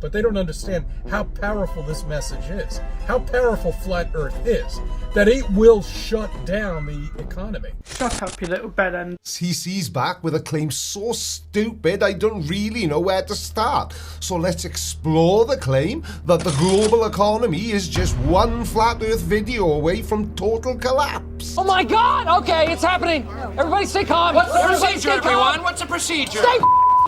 But they don't understand how powerful this message is, how powerful Flat Earth is, that it will shut down the economy. Shut up, you little bedend. CC's back with a claim so stupid I don't really know where to start. So let's explore the claim that the global economy is just one Flat Earth video away from total collapse. Oh my God! Okay, it's happening. Everybody stay calm. What's the procedure, everyone? What's the procedure? Stay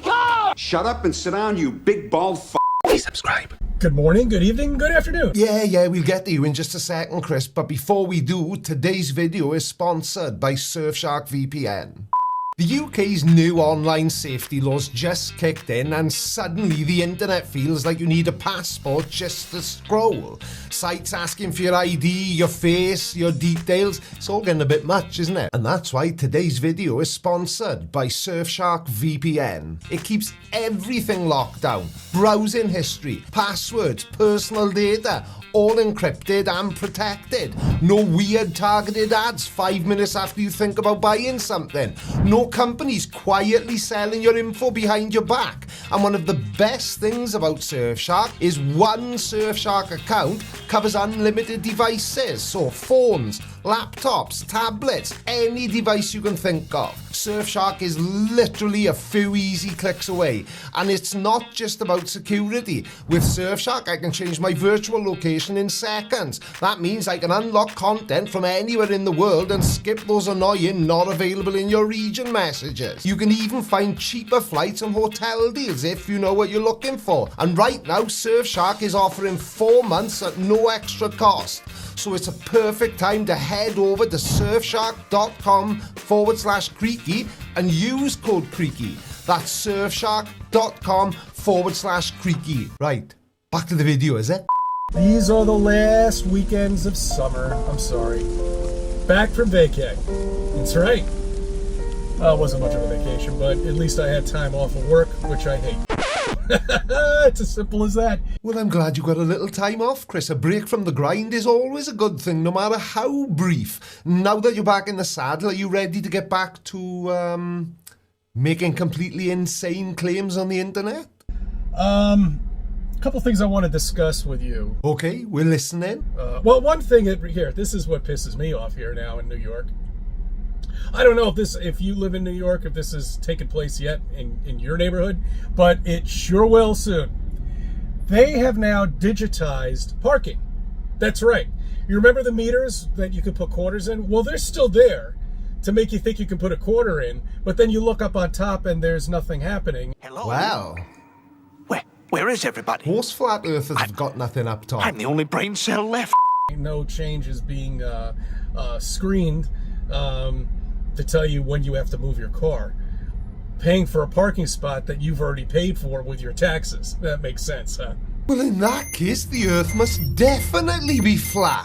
calm. Shut up and sit down, you big bald Please subscribe. Good morning, good evening, good afternoon. Yeah, we'll get to you in just a second, Chris. But before we do, today's video is sponsored by Surfshark VPN. The UK's new online safety laws just kicked in and suddenly the internet feels like you need a passport just to scroll. Sites asking for your ID, your face, your details. It's all getting a bit much, isn't it? And that's why today's video is sponsored by Surfshark VPN. It keeps everything locked down. Browsing history, passwords, personal data, all encrypted and protected. No weird targeted ads 5 minutes after you think about buying something. No companies quietly selling your info behind your back. And one of the best things about Surfshark is one Surfshark account covers unlimited devices. So phones, laptops, tablets, any device you can think of. Surfshark is literally a few easy clicks away. And it's not just about security. With Surfshark, I can change my virtual location in seconds. That means I can unlock content from anywhere in the world and skip those annoying not available in your region messages. You can even find cheaper flights and hotel deals if you know what you're looking for. And right now, Surfshark is offering 4 months at no extra cost. So it's a perfect time to head over to surfshark.com/Creaky and use code Creaky. That's surfshark.com/Creaky. Right, back to the video, is it? These are the last weekends of summer. I'm sorry. Back from vacay. That's right. It wasn't much of a vacation, but at least I had time off of work, which I hate. It's as simple as that. Well, I'm glad you got a little time off, Chris. A break from the grind is always a good thing, no matter how brief. Now that you're back in the saddle, are you ready to get back to, making completely insane claims on the internet? A couple things I want to discuss with you. Okay, we're listening. Well, one thing here, this is what pisses me off here now in New York. I don't know if you live in New York, if this has taken place yet in your neighborhood, but it sure will soon. They have now digitized parking. That's right. You remember the meters that you could put quarters in? Well, they're still there to make you think you can put a quarter in, but then you look up on top and there's nothing happening. Hello? Well, Where is everybody? most flat earthers have got nothing up top. I'm the only brain cell left. No change is being screened to tell you when you have to move your car. Paying for a parking spot that you've already paid for with your taxes. That makes sense, huh? Well, in that case, the Earth must definitely be flat.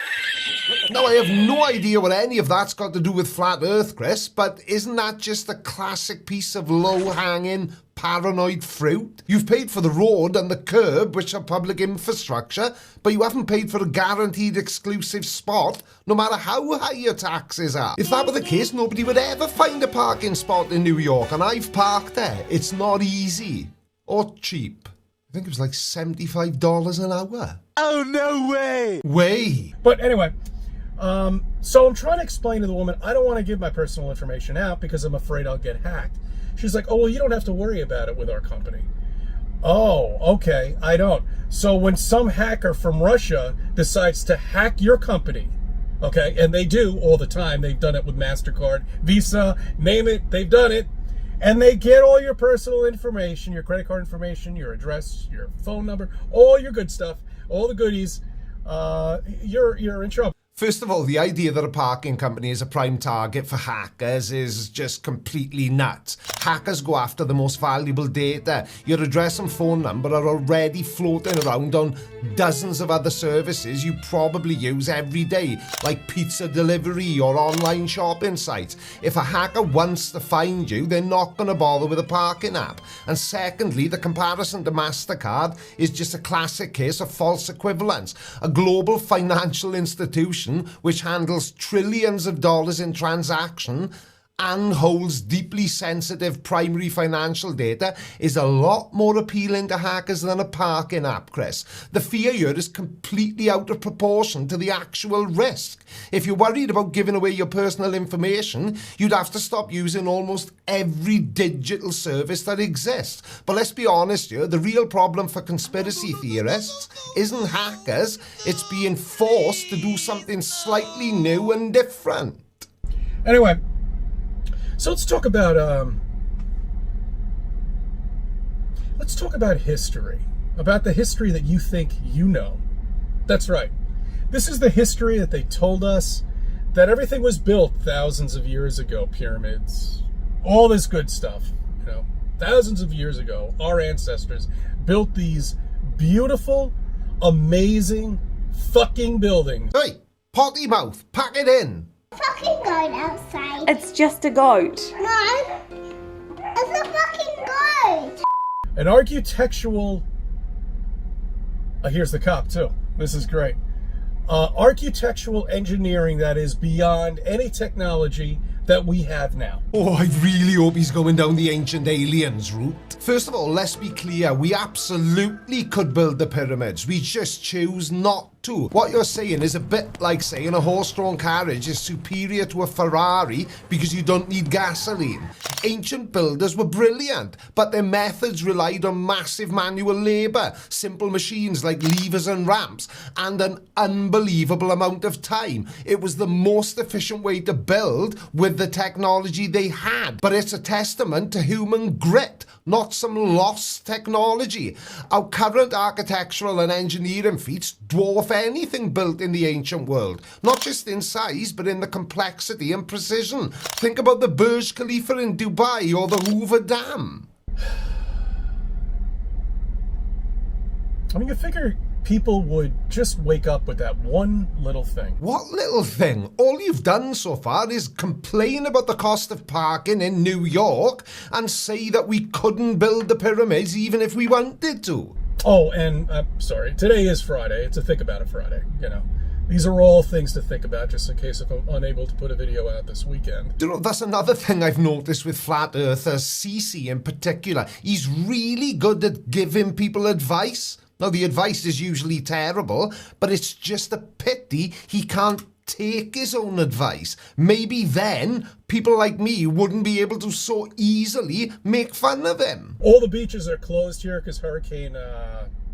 Now, I have no idea what any of that's got to do with flat Earth, Chris, but isn't that just a classic piece of low-hanging, paranoid fruit? You've paid for the road and the curb, which are public infrastructure, but you haven't paid for a guaranteed exclusive spot, no matter how high your taxes are. If that were the case, nobody would ever find a parking spot in New York, and I've parked there. It's not easy. Or cheap. I think it was like $75 an hour. Oh, no way! But anyway, so I'm trying to explain to the woman, I don't want to give my personal information out because I'm afraid I'll get hacked. She's like, oh, well, you don't have to worry about it with our company. Oh, okay, I don't. So when some hacker from Russia decides to hack your company, okay, and they do all the time, they've done it with MasterCard, Visa, name it, they've done it, and they get all your personal information, your credit card information, your address, your phone number, all your good stuff, all the goodies, you're in trouble. First of all, the idea that a parking company is a prime target for hackers is just completely nuts. Hackers go after the most valuable data. Your address and phone number are already floating around on dozens of other services you probably use every day, like pizza delivery or online shopping sites. If a hacker wants to find you, they're not going to bother with a parking app. And secondly, the comparison to MasterCard is just a classic case of false equivalence. A global financial institution which handles trillions of dollars in transaction and holds deeply sensitive primary financial data is a lot more appealing to hackers than a parking app, Chris. The fear here is completely out of proportion to the actual risk. If you're worried about giving away your personal information, you'd have to stop using almost every digital service that exists. But let's be honest here, the real problem for conspiracy theorists isn't hackers, it's being forced to do something slightly new and different. Anyway, so let's talk about history, about the history that you think you know. That's right. This is the history that they told us, that everything was built thousands of years ago, pyramids, all this good stuff, you know. Thousands of years ago, our ancestors built these beautiful, amazing fucking buildings. Hey, potty mouth, pack it in. Fucking goat outside. It's just a goat. No, it's a fucking goat. An architectural... here's the cop, too. This is great. Architectural engineering that is beyond any technology that we have now. Oh, I really hope he's going down the ancient aliens route. First of all, let's be clear, we absolutely could build the pyramids. We just choose not to. What you're saying is a bit like saying a horse-drawn carriage is superior to a Ferrari because you don't need gasoline. Ancient builders were brilliant, but their methods relied on massive manual labour, simple machines like levers and ramps, and an unbelievable amount of time. It was the most efficient way to build with the technology they had. But it's a testament to human grit, not some lost technology. Our current architectural and engineering feats dwarf anything built in the ancient world, not just in size, but in the complexity and precision. Think about the Burj Khalifa in Dubai or the Hoover Dam. I mean, you figure people would just wake up with that one little thing. What little thing? All you've done so far is complain about the cost of parking in New York and say that we couldn't build the pyramids even if we wanted to. Oh, and I'm sorry, today is Friday. It's a Think About It Friday, you know. These are all things to think about just in case if I'm unable to put a video out this weekend. You know, that's another thing I've noticed with flat earthers, Cece in particular. He's really good at giving people advice. Now, the advice is usually terrible, but it's just a pity he can't take his own advice. Maybe then people like me wouldn't be able to so easily make fun of him. All the beaches are closed here because Hurricane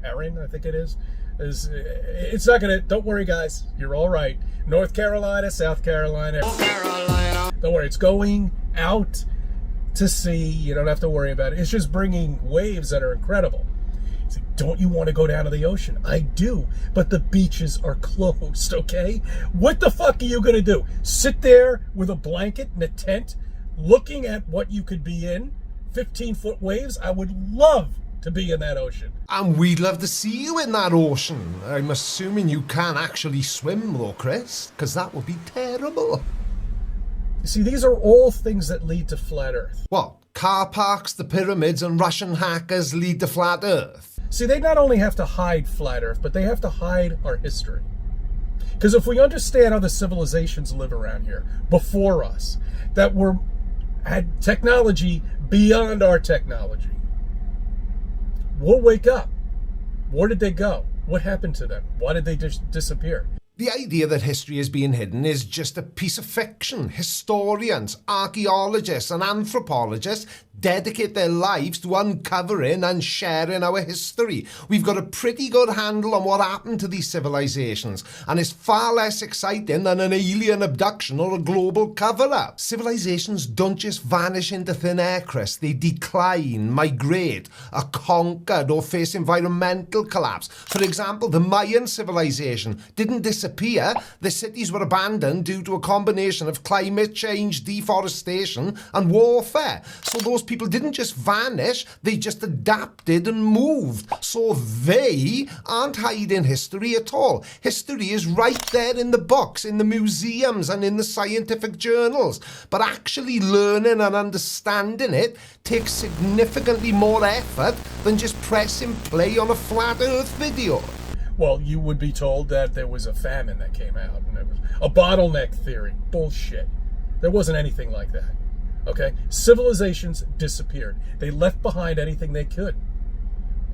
Erin, I think it is it's not gonna, don't worry guys, you're all right. North Carolina, South Carolina. Don't worry, it's going out to sea. You don't have to worry about it. It's just bringing waves that are incredible. It's like, don't you want to go down to the ocean? I do, but the beaches are closed, okay? What the fuck are you gonna do? Sit there with a blanket and a tent looking at what you could be in? 15-foot waves? I would love to be in that ocean. And we'd love to see you in that ocean. I'm assuming you can't actually swim though, Chris, because that would be terrible. You see, these are all things that lead to flat Earth. What? Car parks, the pyramids, and Russian hackers lead to flat Earth? See, they not only have to hide flat Earth, but they have to hide our history. Because if we understand how the civilizations live around here before us, that had technology beyond our technology, we'll wake up. Where did they go? What happened to them? Why did they just disappear? The idea that history is being hidden is just a piece of fiction. Historians, archaeologists, and anthropologists dedicate their lives to uncovering and sharing our history. We've got a pretty good handle on what happened to these civilizations, and it's far less exciting than an alien abduction or a global cover-up. Civilizations don't just vanish into thin air, Chris. They decline, migrate, are conquered, or face environmental collapse. For example, the Mayan civilization didn't disappear. The cities were abandoned due to a combination of climate change, deforestation, and warfare. So those people didn't just vanish, they just adapted and moved. So they aren't hiding history at all. History is right there in the books, in the museums, and in the scientific journals. But actually learning and understanding it takes significantly more effort than just pressing play on a flat Earth video. Well, you would be told that there was a famine that came out, and it was a bottleneck theory. Bullshit. There wasn't anything like that. Okay? Civilizations disappeared. They left behind anything they could.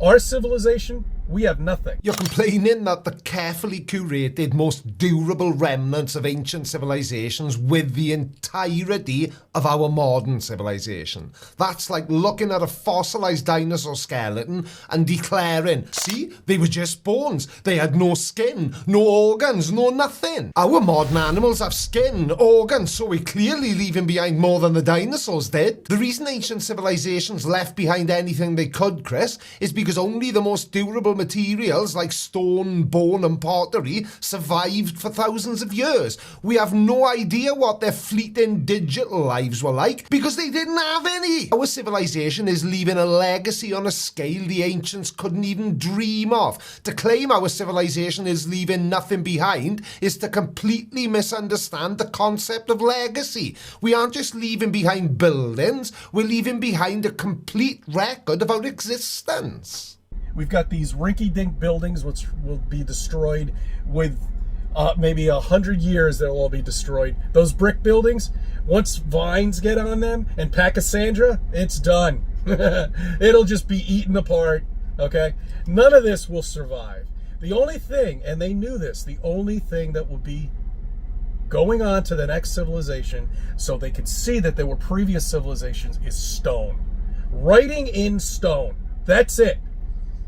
Our civilization, we have nothing. You're complaining that the carefully curated, most durable remnants of ancient civilizations with the entirety of our modern civilization. That's like looking at a fossilized dinosaur skeleton and declaring, see, they were just bones. They had no skin, no organs, no nothing. Our modern animals have skin, organs, so we're clearly leaving behind more than the dinosaurs did. The reason ancient civilizations left behind anything they could, Chris, is because only the most durable materials like stone, bone and pottery survived for thousands of years. We have no idea what their fleeting digital lives were like because they didn't have any. Our civilization is leaving a legacy on a scale the ancients couldn't even dream of. To claim our civilization is leaving nothing behind is to completely misunderstand the concept of legacy. We aren't just leaving behind buildings, we're leaving behind a complete record of our existence. We've got these rinky-dink buildings which will be destroyed with maybe 100 years. They'll all be destroyed. Those brick buildings, once vines get on them and Pachysandra, it's done. It'll just be eaten apart, okay? None of this will survive. The only thing, and they knew this, the only thing that will be going on to the next civilization so they could see that there were previous civilizations is stone. Writing in stone. That's it.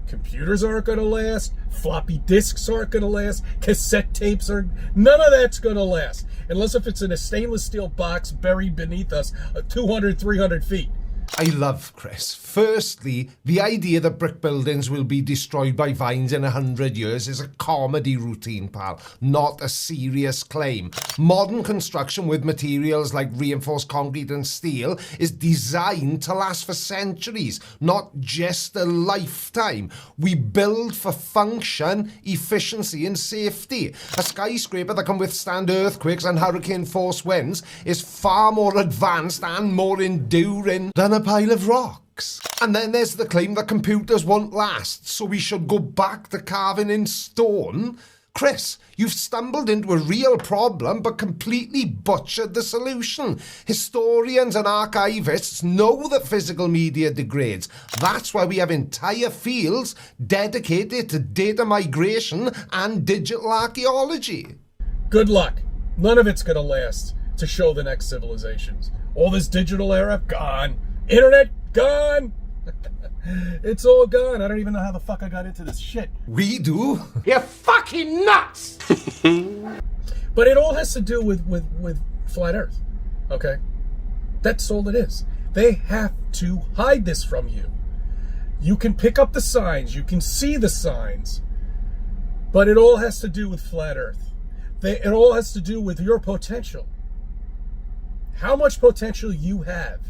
Computers aren't going to last. Floppy disks aren't going to last. Cassette tapes are... None of that's going to last. Unless if it's in a stainless steel box buried beneath us 200, 300 feet. I love Chris. Firstly, the idea that brick buildings will be destroyed by vines in 100 years is a comedy routine, pal, not a serious claim. Modern construction with materials like reinforced concrete and steel is designed to last for centuries, not just a lifetime. We build for function, efficiency and safety. A skyscraper that can withstand earthquakes and hurricane-force winds is far more advanced and more enduring than a pile of rocks. And then there's the claim that computers won't last, so we should go back to carving in stone. Chris, you've stumbled into a real problem but completely butchered the solution. Historians and archivists know that physical media degrades. That's why we have entire fields dedicated to data migration and digital archaeology. Good luck. None of it's going to last to show the next civilizations. All this digital era, gone. Internet, gone. It's all gone. I don't even know how the fuck I got into this shit. We do. You're fucking nuts! But it all has to do with flat Earth, okay? That's all it is. They have to hide this from you. You can pick up the signs. You can see the signs. But it all has to do with flat Earth. It all has to do with your potential. How much potential you have.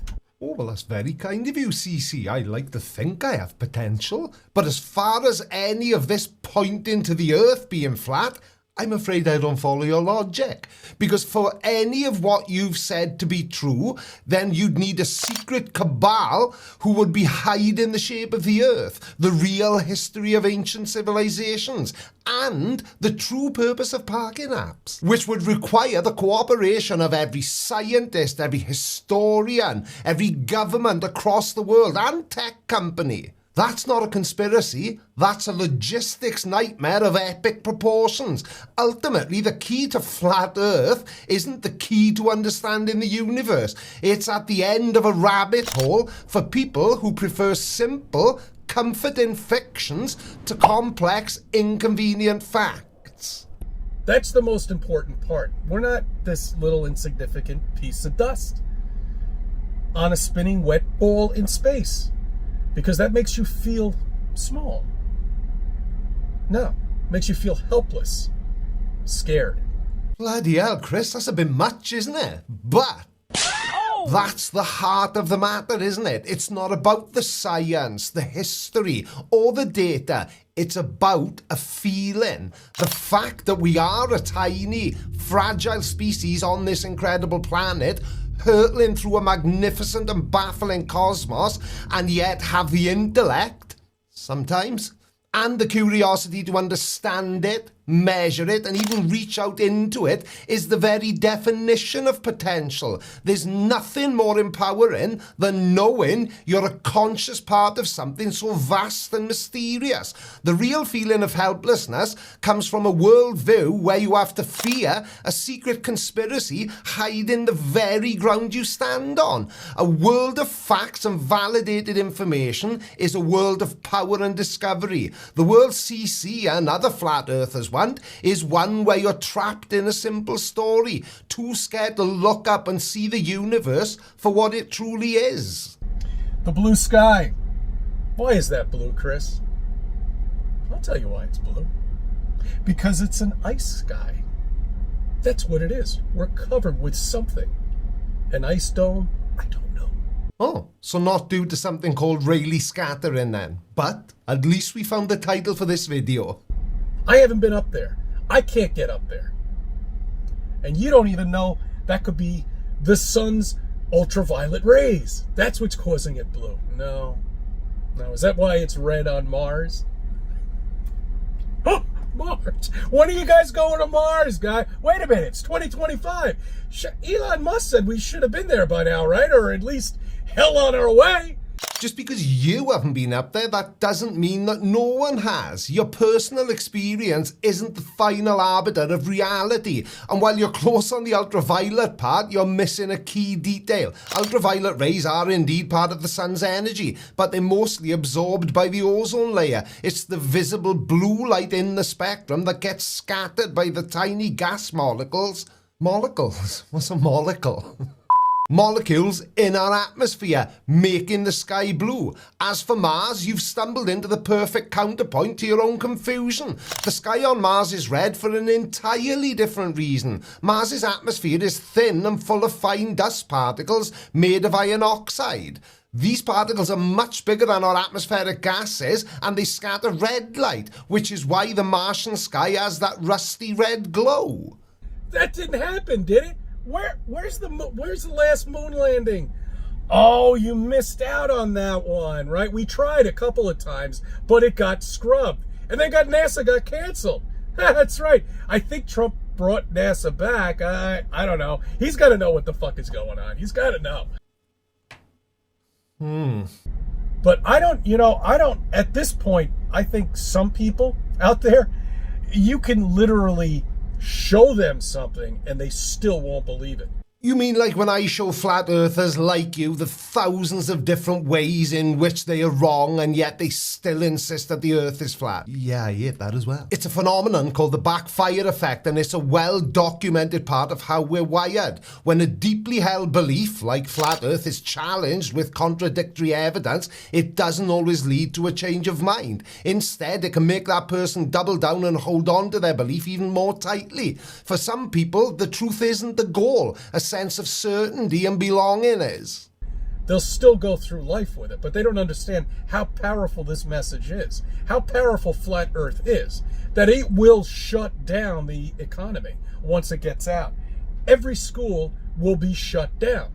Oh, well, that's very kind of you, CC. I like to think I have potential. But as far as any of this pointing to the Earth being flat, I'm afraid I don't follow your logic. Because for any of what you've said to be true, then you'd need a secret cabal who would be hiding the shape of the Earth, the real history of ancient civilizations, and the true purpose of parking apps, which would require the cooperation of every scientist, every historian, every government across the world, and tech company. That's not a conspiracy, that's a logistics nightmare of epic proportions. Ultimately, the key to flat Earth isn't the key to understanding the universe. It's at the end of a rabbit hole for people who prefer simple, comforting fictions to complex, inconvenient facts. That's the most important part. We're not this little insignificant piece of dust on a spinning wet ball in space. Because that makes you feel small. No, it makes you feel helpless, scared. Bloody hell, Chris, that's a bit much, isn't it? But that's the heart of the matter, isn't it? It's not about the science, the history, or the data. It's about a feeling. The fact that we are a tiny, fragile species on this incredible planet, hurtling through a magnificent and baffling cosmos, and yet have the intellect, sometimes, and the curiosity to understand it, measure it, and even reach out into it is the very definition of potential. There's nothing more empowering than knowing you're a conscious part of something so vast and mysterious. The real feeling of helplessness comes from a worldview where you have to fear a secret conspiracy hiding the very ground you stand on. A world of facts and validated information is a world of power and discovery. The world CC and other flat earthers want is one where you're trapped in a simple story, too scared to look up and see the universe for what it truly is. The blue sky. Why is that blue, Chris? I'll tell you why it's blue. Because it's an ice sky. That's what it is. We're covered with something. An ice dome? I don't know. Oh, so not due to something called Rayleigh scattering then. But at least we found the title for this video. I haven't been up there. I can't get up there. And you don't even know that could be the sun's ultraviolet rays. That's what's causing it blue. No. Is that why it's red on Mars? Oh, Mars. When are you guys going to Mars, guy? Wait a minute, it's 2025. Elon Musk said we should have been there by now, right? Or at least hell on our way. Just because you haven't been up there, that doesn't mean that no one has. Your personal experience isn't the final arbiter of reality. And while you're close on the ultraviolet part, you're missing a key detail. Ultraviolet rays are indeed part of the sun's energy, but they're mostly absorbed by the ozone layer. It's the visible blue light in the spectrum that gets scattered by the tiny gas molecules. Molecules? What's a molecule? Molecules in our atmosphere, making the sky blue. As for Mars, you've stumbled into the perfect counterpoint to your own confusion. The sky on Mars is red for an entirely different reason. Mars's atmosphere is thin and full of fine dust particles made of iron oxide. These particles are much bigger than our atmospheric gases, and they scatter red light, which is why the Martian sky has that rusty red glow. That didn't happen, did it? Where's the last moon landing? Oh, you missed out on that one, right? We tried a couple of times, but it got scrubbed. And then NASA got canceled. That's right. I think Trump brought NASA back. I don't know. He's got to know what the fuck is going on. He's got to know. But I don't, at this point, I think some people out there, you can literally show them something and they still won't believe it. You mean like when I show flat earthers like you the thousands of different ways in which they are wrong and yet they still insist that the earth is flat? Yeah, I hate that as well. It's a phenomenon called the backfire effect, and it's a well-documented part of how we're wired. When a deeply held belief like flat earth is challenged with contradictory evidence, it doesn't always lead to a change of mind. Instead, it can make that person double down and hold on to their belief even more tightly. For some people, the truth isn't the goal. A sense of certainty and belonging is. They'll still go through life with it, but they don't understand how powerful this message is, how powerful flat earth is, that it will shut down the economy once it gets out. Every school will be shut down.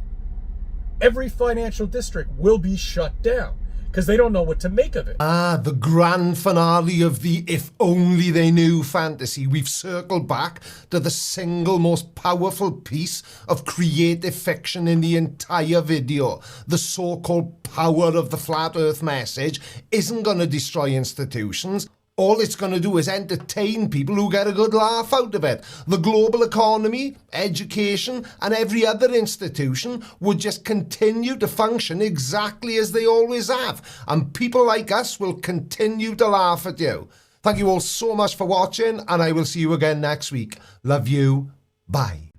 Every financial district will be shut down because they don't know what to make of it. The grand finale of the if only they knew fantasy. We've circled back to the single most powerful piece of creative fiction in the entire video. The so-called power of the flat earth message isn't going to destroy institutions. All it's going to do is entertain people who get a good laugh out of it. The global economy, education, and every other institution would just continue to function exactly as they always have. And people like us will continue to laugh at you. Thank you all so much for watching, and I will see you again next week. Love you. Bye.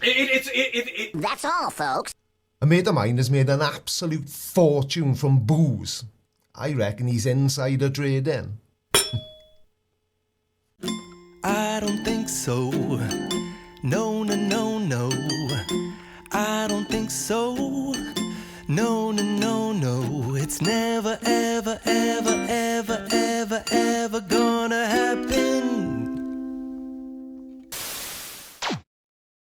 That's all, folks. A mate of mine has made an absolute fortune from booze. I reckon he's insider trading. I don't think so. No, no, no, no. I don't think so. No, no, no, no. It's never, ever, ever, ever